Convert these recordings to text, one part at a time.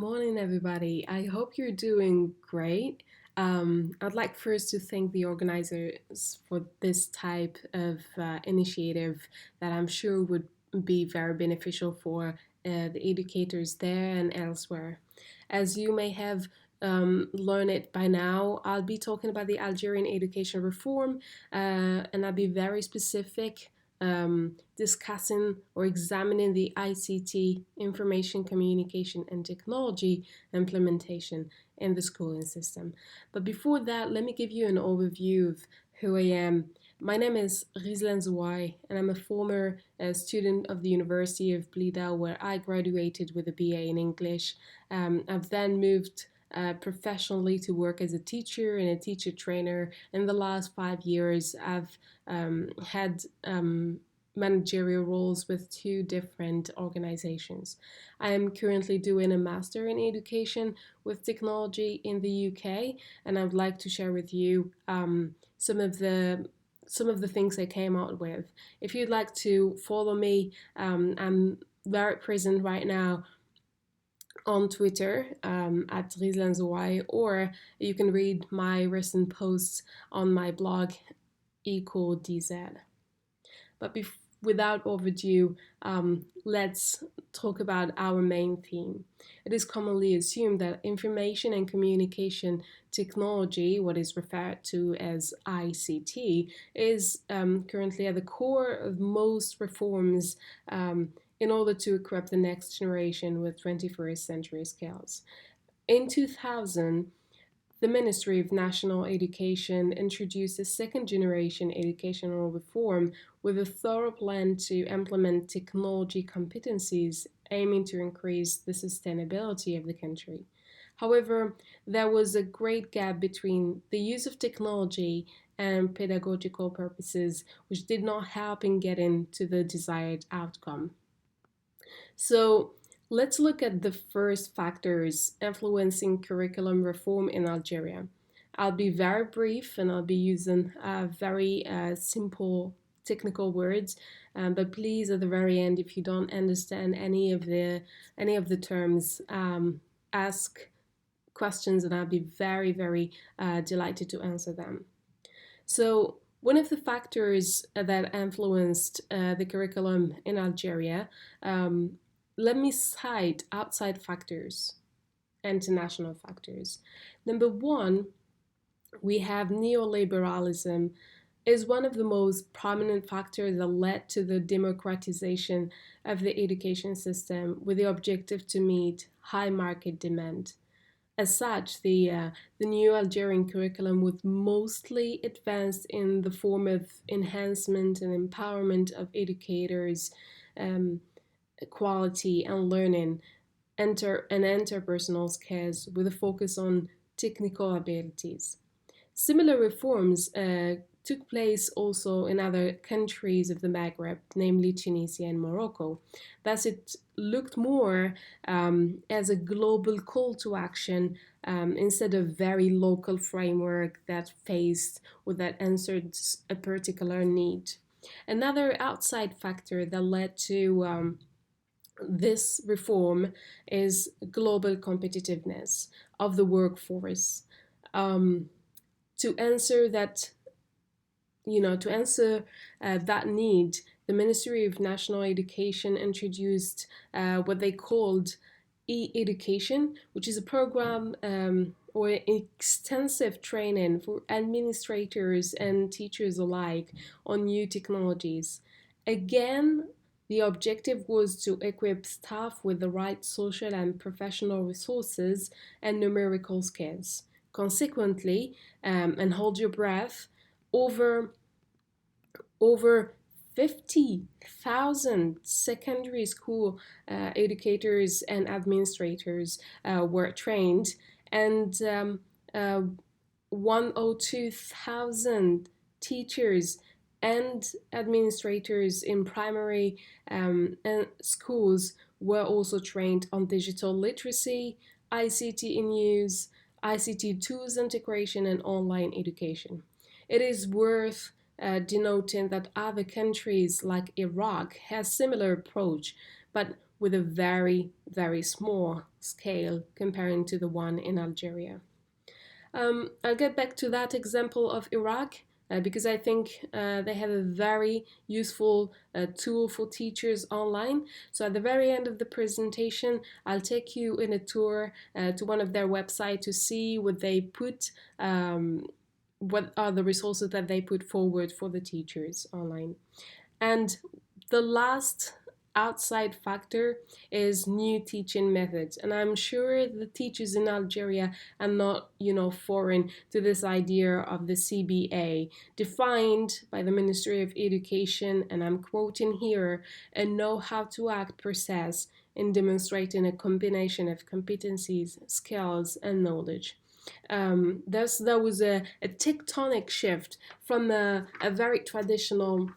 morning, everybody. I hope you're doing great. I'd like first to thank the organizers for this type of initiative that I'm sure would be very beneficial for the educators there and elsewhere. As you may have learned it by now, I'll be talking about the Algerian education reform, and I'll be very specific, discussing or examining the ICT, information communication and technology implementation in the schooling system. But before that, let me give you an overview of who I am. My name is Rizlan Zouai, and I'm a former student of the University of Blida, where I graduated with a BA in English. I've then moved professionally to work as a teacher and a teacher trainer. In the last 5 years, I've had managerial roles with two different organizations. I am currently doing a master in education with technology in the UK, and I'd like to share with you some of the things I came out with. If you'd like to follow me, I'm very present right now on Twitter at Rizlanzouai, or you can read my recent posts on my blog EcoDZ. But without overdue, let's talk about our main theme. It is commonly assumed that information and communication technology, what is referred to as ICT, is currently at the core of most reforms in order to equip the next generation with 21st century skills. In 2000, the Ministry of National Education introduced a second generation educational reform with a thorough plan to implement technology competencies aiming to increase the sustainability of the country. However, there was a great gap between the use of technology and pedagogical purposes, which did not help in getting to the desired outcome. So let's look at the first factors influencing curriculum reform in Algeria. I'll be very brief and I'll be using very simple technical words, but please at the very end, if you don't understand any of the terms, ask questions and I'll be very delighted to answer them. So one of the factors that influenced the curriculum in Algeria, let me cite outside factors, international factors. Number one, we have neoliberalism is one of the most prominent factors that led to the democratization of the education system with the objective to meet high market demand. As such, the new Algerian curriculum was mostly advanced in the form of enhancement and empowerment of educators, quality and learning, and interpersonal skills with a focus on technical abilities. Similar reforms took place also in other countries of the Maghreb, namely Tunisia and Morocco. Thus, it looked more as a global call to action instead of very local framework that faced or that answered a particular need. Another outside factor that led to this reform is global competitiveness of the workforce. To answer that that need, the Ministry of National Education introduced what they called e-education, which is a program or extensive training for administrators and teachers alike on new technologies. Again, the objective was to equip staff with the right social and professional resources and numerical skills. Consequently, and hold your breath, over 50,000 secondary school educators and administrators were trained, and 102,000 teachers and administrators in primary and schools were also trained on digital literacy, ICT in use, ICT tools integration, and online education. It is worth denoting that other countries like Iraq has similar approach, but with a very, very small scale comparing to the one in Algeria. I'll get back to that example of Iraq because I think they have a very useful tool for teachers online. So at the very end of the presentation, I'll take you in a tour to one of their websites to see what they put, what are the resources that they put forward for the teachers online. And the last outside factor is new teaching methods. And I'm sure the teachers in Algeria are not, foreign to this idea of the CBA, defined by the Ministry of Education, and I'm quoting here, a know how to act process in demonstrating a combination of competencies, skills, and knowledge. There was a tectonic shift from a very traditional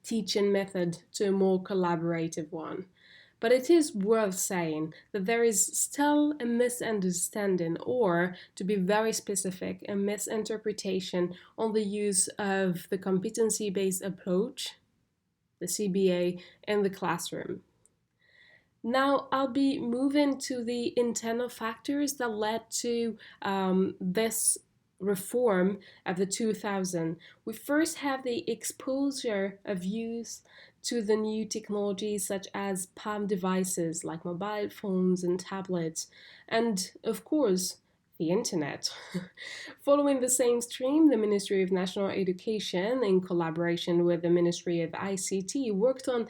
teaching method to a more collaborative one. But it is worth saying that there is still a misunderstanding, or to be very specific, a misinterpretation on the use of the competency-based approach, the CBA, in the classroom. Now I'll be moving to the internal factors that led to this reform of the 2000. We first have the exposure of youth to the new technologies such as palm devices like mobile phones and tablets, and of course, the internet. Following the same stream, the Ministry of National Education, in collaboration with the Ministry of ICT, worked on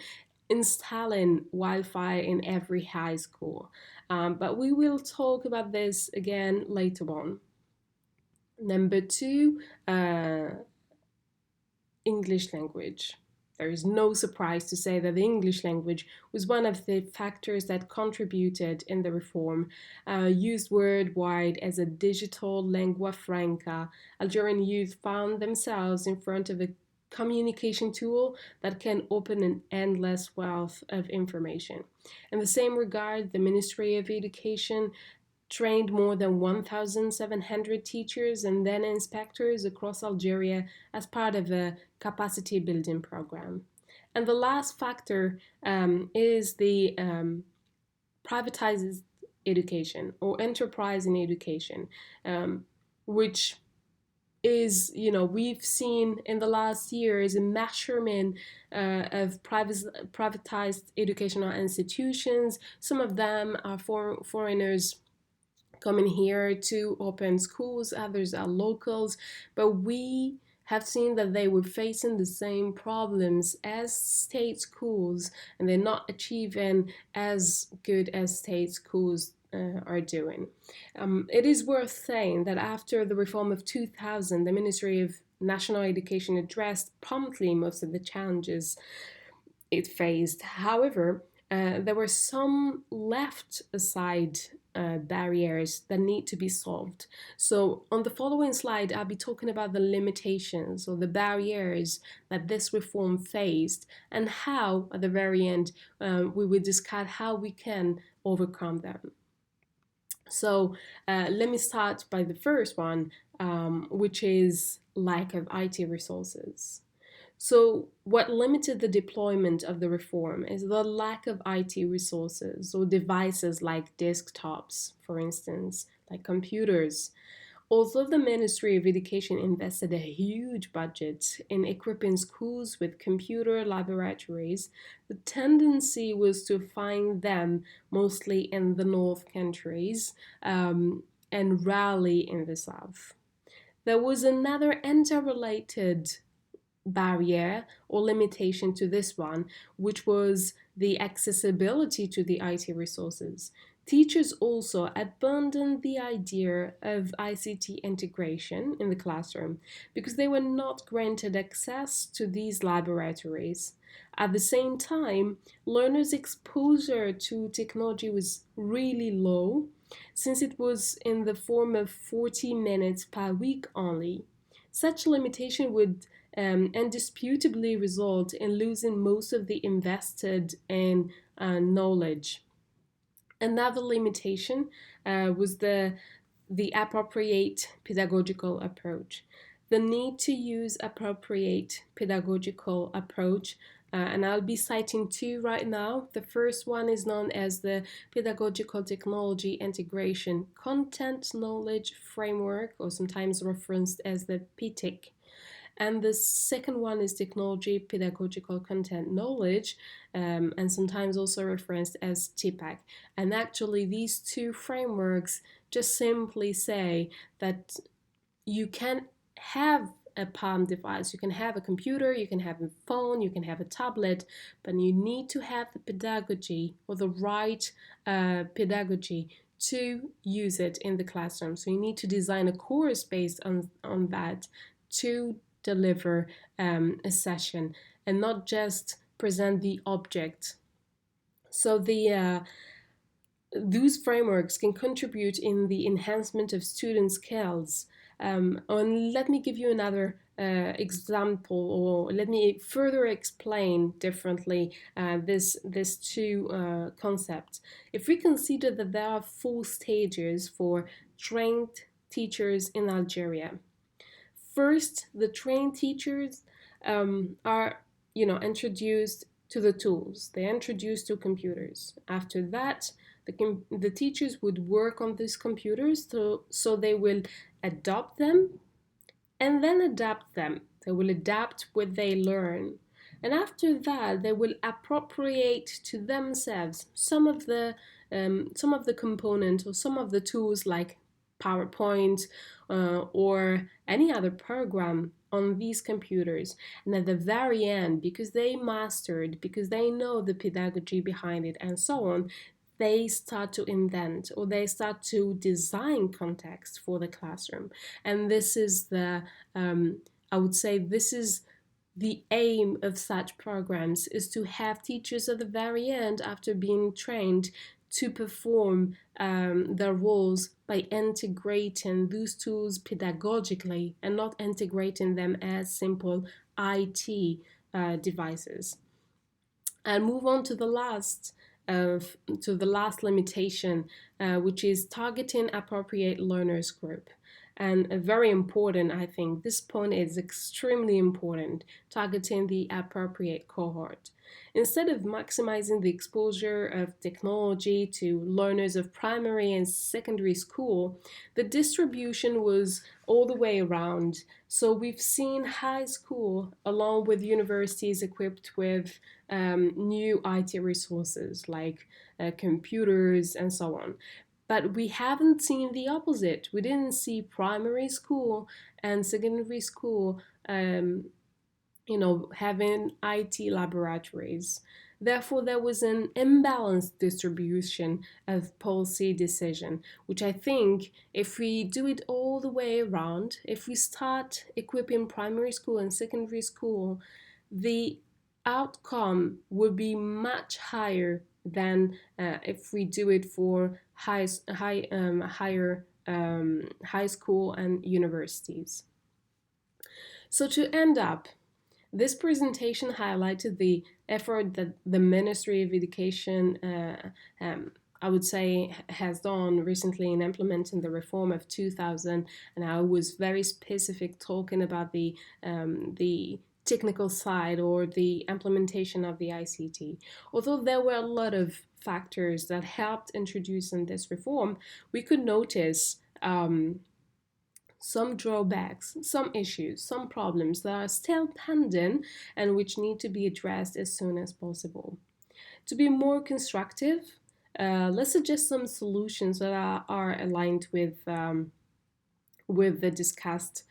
installing Wi-Fi in every high school. But we will talk about this again later on. Number two, English language. There is no surprise to say that the English language was one of the factors that contributed in the reform. Used worldwide as a digital lingua franca, Algerian youth found themselves in front of a communication tool that can open an endless wealth of information. In the same regard, the Ministry of Education trained more than 1,700 teachers and then inspectors across Algeria as part of a capacity building program. And the last factor is the privatized education or enterprise in education, which is, we've seen in the last years a measurement of privatized educational institutions. Some of them are foreigners coming here to open schools, others are locals, but we have seen that they were facing the same problems as state schools, and they're not achieving as good as state schools are doing. It is worth saying that after the reform of 2000, the Ministry of National Education addressed promptly most of the challenges it faced. However, there were some left aside barriers that need to be solved. So on the following slide, I'll be talking about the limitations or the barriers that this reform faced, and how, at the very end, we will discuss how we can overcome them. So let me start by the first one, which is lack of IT resources. So what limited the deployment of the reform is the lack of IT resources or devices like desktops, for instance, like computers. Although the Ministry of Education invested a huge budget in equipping schools with computer laboratories, the tendency was to find them mostly in the North countries and rarely in the South. There was another interrelated barrier or limitation to this one, which was the accessibility to the IT resources. Teachers also abandoned the idea of ICT integration in the classroom because they were not granted access to these laboratories. At the same time, learners' exposure to technology was really low, since it was in the form of 40 minutes per week only. Such limitation would indisputably result in losing most of the invested in knowledge. Another limitation was the appropriate pedagogical approach. The need to use appropriate pedagogical approach and I'll be citing two right now. The first one is known as the Pedagogical Technology Integration Content Knowledge Framework, or sometimes referenced as the PTIC. And the second one is Technology Pedagogical Content Knowledge, and sometimes also referenced as TPAC. And actually, these two frameworks just simply say that you can have a palm device, you can have a computer, you can have a phone, you can have a tablet, but you need to have the pedagogy or the right pedagogy to use it in the classroom. So you need to design a course based on that to deliver a session and not just present the object. So those frameworks can contribute in the enhancement of student skills. And let me give you another example, or let me further explain differently this two concepts. If we consider that there are 4 stages for trained teachers in Algeria. First, the trained teachers are, introduced to the tools. They're introduced to computers. After that, the teachers would work on these computers so they will adopt them and then adapt them. They will adapt what they learn. And after that, they will appropriate to themselves some of the components or some of the tools like PowerPoint or any other program on these computers. And at the very end, because they mastered, because they know the pedagogy behind it and so on, they start to invent or they start to design context for the classroom. And this is I would say this is the aim of such programs, is to have teachers at the very end, after being trained, to perform their roles by integrating those tools pedagogically and not integrating them as simple IT devices. And move on to the last limitation, which is targeting appropriate learners group. And very important, I think, this point is extremely important, targeting the appropriate cohort. Instead of maximizing the exposure of technology to learners of primary and secondary school, the distribution was all the way around. So we've seen high school along with universities equipped with new IT resources like computers and so on. But we haven't seen the opposite. We didn't see primary school and secondary school having IT laboratories. Therefore, there was an imbalanced distribution of policy decision, which I think if we do it all the way around, if we start equipping primary school and secondary school, the outcome would be much higher than if we do it for higher high school and universities. So to end up, this presentation highlighted the effort that the Ministry of Education, I would say, has done recently in implementing the reform of 2000, and I was very specific talking about the technical side or the implementation of the ICT. Although there were a lot of factors that helped introducing this reform, we could notice some drawbacks, some issues, some problems that are still pending and which need to be addressed as soon as possible. To be more constructive, let's suggest some solutions that are aligned with the discussed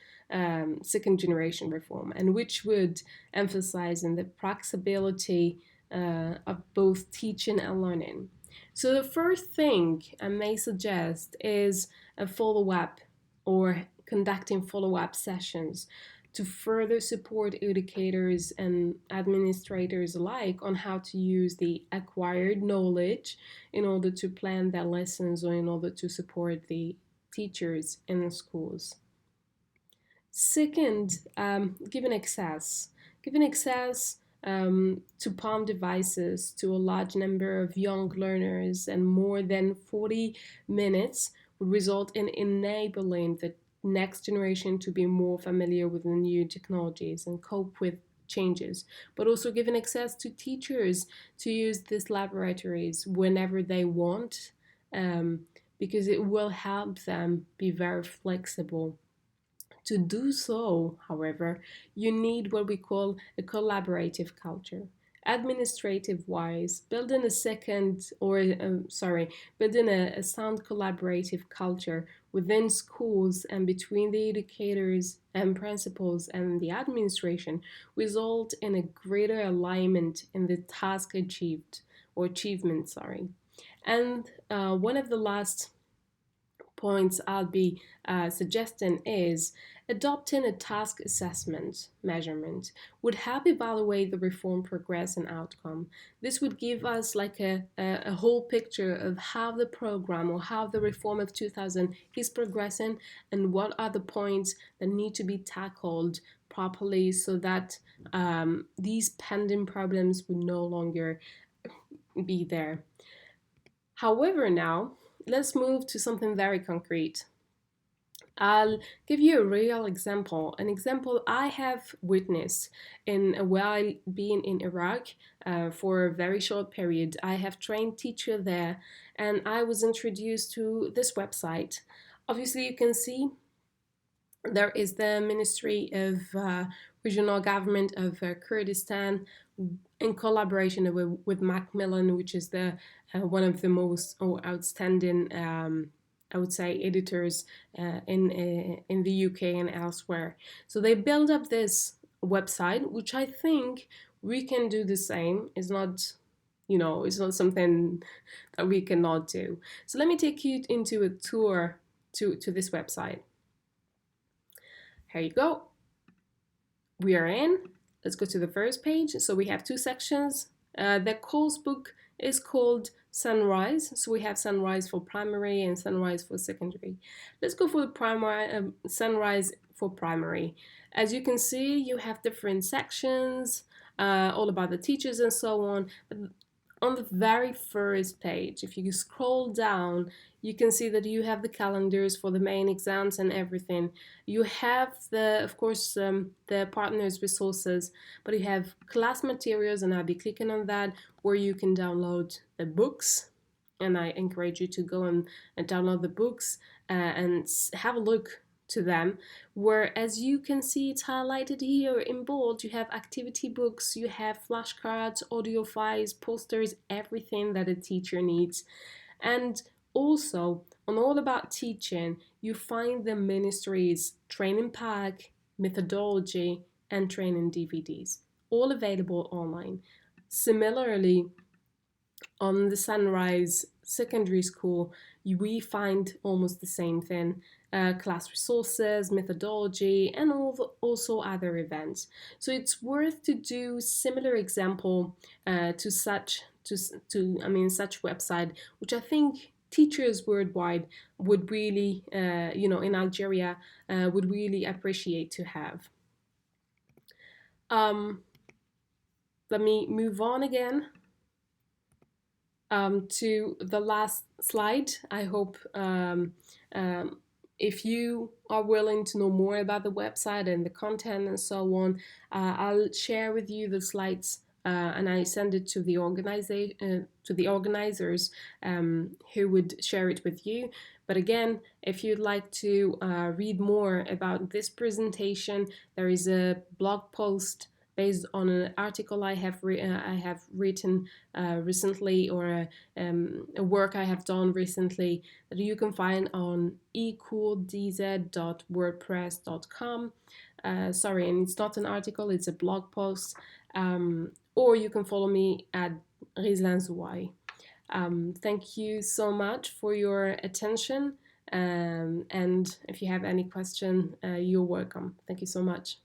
second generation reform, and which would emphasize in the practicability of both teaching and learning. So the first thing I may suggest is a follow-up or conducting follow-up sessions to further support educators and administrators alike on how to use the acquired knowledge in order to plan their lessons or in order to support the teachers in the schools. Second, giving access to palm devices to a large number of young learners and more than 40 minutes would result in enabling the next generation to be more familiar with the new technologies and cope with changes, but also giving access to teachers to use these laboratories whenever they want, because it will help them be very flexible. To do so, however, you need what we call a collaborative culture. Administrative wise, building a building a sound collaborative culture within schools and between the educators and principals and the administration result in a greater alignment in the task achieved or achievement, sorry. And one of the last points I'll be suggesting is adopting a task assessment measurement would help evaluate the reform progress and outcome. This would give us like a whole picture of how the program or how the reform of 2000 is progressing and what are the points that need to be tackled properly so that these pending problems would no longer be there. However, now let's move to something very concrete. I'll give you a real example, an example I have witnessed while being in Iraq for a very short period. I have trained teacher there, and I was introduced to this website. Obviously, you can see there is the Ministry of Regional Government of Kurdistan in collaboration with Macmillan, which is the one of the most outstanding, I would say, editors in the UK and elsewhere. So they build up this website, which I think we can do the same. It's not, it's not something that we cannot do. So let me take you into a tour to this website. Here you go. We are in. Let's go to the first page. So we have two sections. The course book is called Sunrise. So we have Sunrise for primary and Sunrise for secondary. Let's go for the primary, Sunrise for primary. As you can see, you have different sections, all about the teachers and so on. But on the very first page, if you scroll down, you can see that you have the calendars for the main exams and everything. You have of course, the partners resources, but you have class materials, and I'll be clicking on that, where you can download the books. And I encourage you to go and download the books and have a look to them, where, as you can see, it's highlighted here in bold. You have activity books, you have flashcards, audio files, posters, everything that a teacher needs. And also, on All About Teaching, you find the ministry's training pack, methodology, and training DVDs, all available online. Similarly, on the Sunrise Secondary School, we find almost the same thing. Class resources, methodology, and also other events. So it's worth to do similar example to such website, which I think teachers worldwide would really, in Algeria, would really appreciate to have. Let me move on again to the last slide. I hope if you are willing to know more about the website and the content and so on, I'll share with you the slides and I send it to the organizers who would share it with you. But again, if you'd like to read more about this presentation, there is a blog post based on an article I have written recently, or a work I have done recently, that you can find on equaldz.wordpress.com. Sorry, and it's not an article, it's a blog post. Or you can follow me at Rizlan Zouai. Thank you so much for your attention. And if you have any question, you're welcome. Thank you so much.